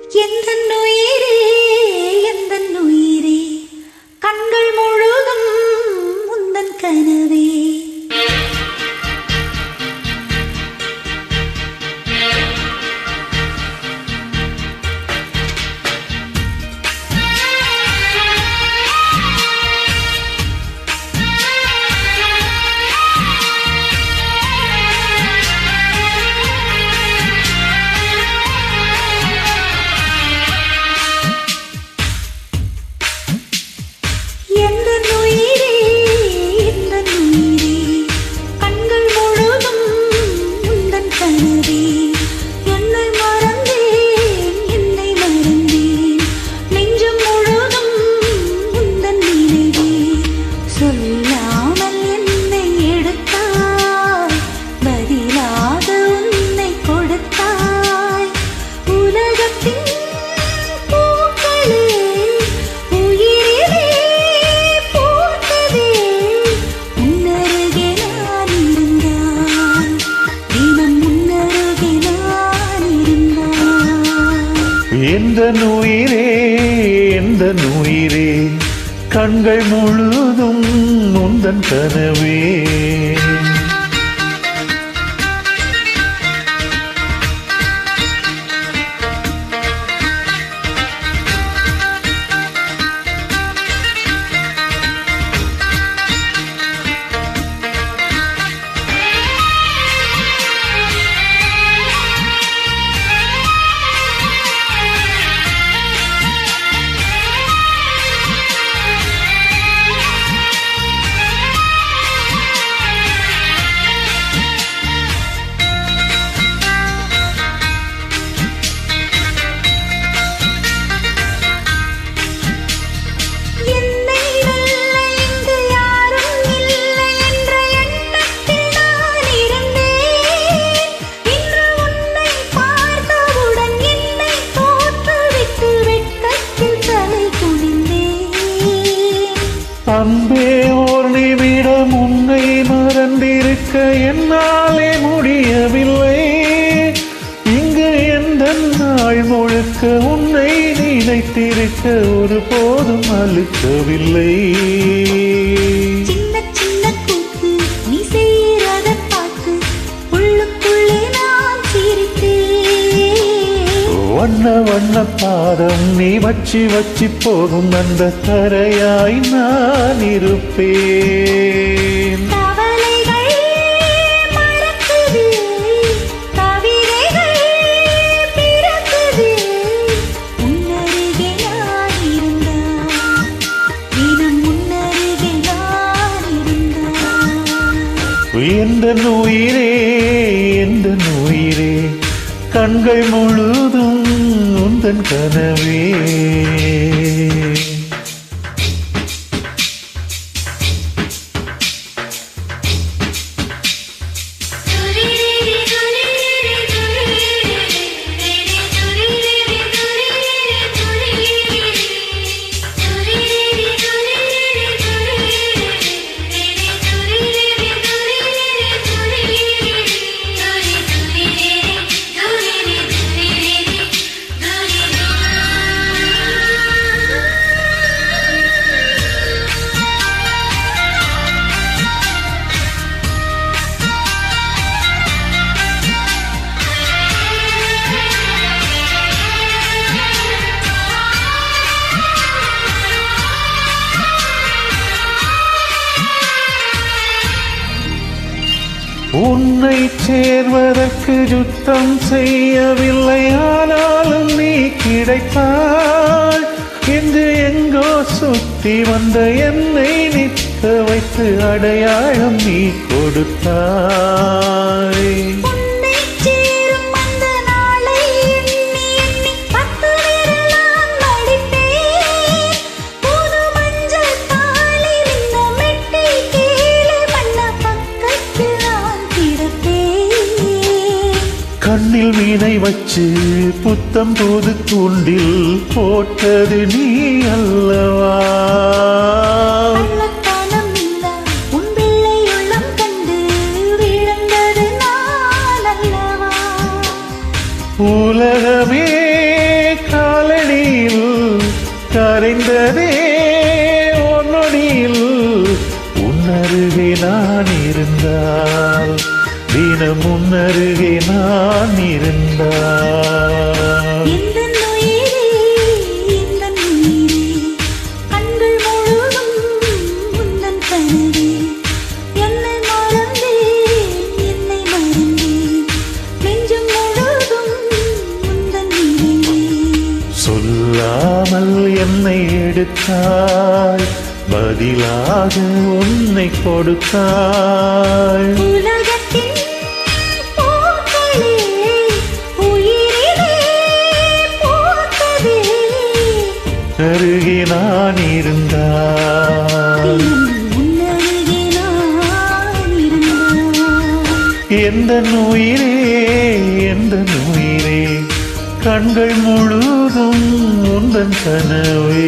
எந்தன் உயிரே எந்தன் உயிரே கண்கள் முழுதும் உந்தன் கனவே எந்தன் உயிரே எந்தன் உயிரே கண்கள் முழுதும் உந்தன் கனவே அன்பே ஓர் நிமிடம் உன்னை மறந்திருக்க என்னாலே முடியவில்லை இங்கு எந்த நாள் முழுக்க உன்னை நினைத்திருக்க ஒரு போதும் அழுக்கவில்லை சின்ன சின்ன கூத்து நீ செய்யறத பார்த்து உள்ளுக்குள்ளே நான் சிரித்தேன் வண்ண வண்ண பாதம் நீ வச்சு வச்சு போகும் அந்த கரையாய் நான் இருப்பேன் கவலைகள் மறக்குது கவிதைகள் பிறக்குது உன்னருகே நான் இருந்தான் தினம் உன்னருகே நான் இருந்தான் எந்தன் உயிரே எந்தன் உயிரே கண்கள் முழுதும் உந்தன் கனவே உன்னை சேர்வதற்கு யுத்தம் செய்யவில்லை ஆனாலும் நீ கிடைத்தாய் என்று எங்கோ சுத்தி வந்த என்னை நிற்க வைத்து அடையாளம் நீ கொடுத்தாய் கண்ணில் மீனை வச்சு புத்தம் போது தூண்டில் போட்டது நீ அல்லவா உலகமே மறைந்ததே நொடியில் உன்னருகே நான் இருந்தால் தினம் உன்னருகே நான் இருந்தால் எந்தன் உயிரே, எந்தன் உயிரே, கண்கள் முழுதும் உந்தன் கனவே. என்னை மறந்தேன், என்னை மறந்தேன், நெஞ்சம் முழுதும் உந்தன் நினைவே. சொல்லாமல் என்னை எடுத்தாய், பதிலாக உன்னை கொடுத்தாய். உலகத்தின் பூக்களே, உயிரிலே பூத்ததே. அருகே நான் இருந்தால் உன்னருகே நான் இருந்தால் எந்த உயிரே, எந்த உயிரே, கண்கள் முழுதும் உந்தன் கனவே.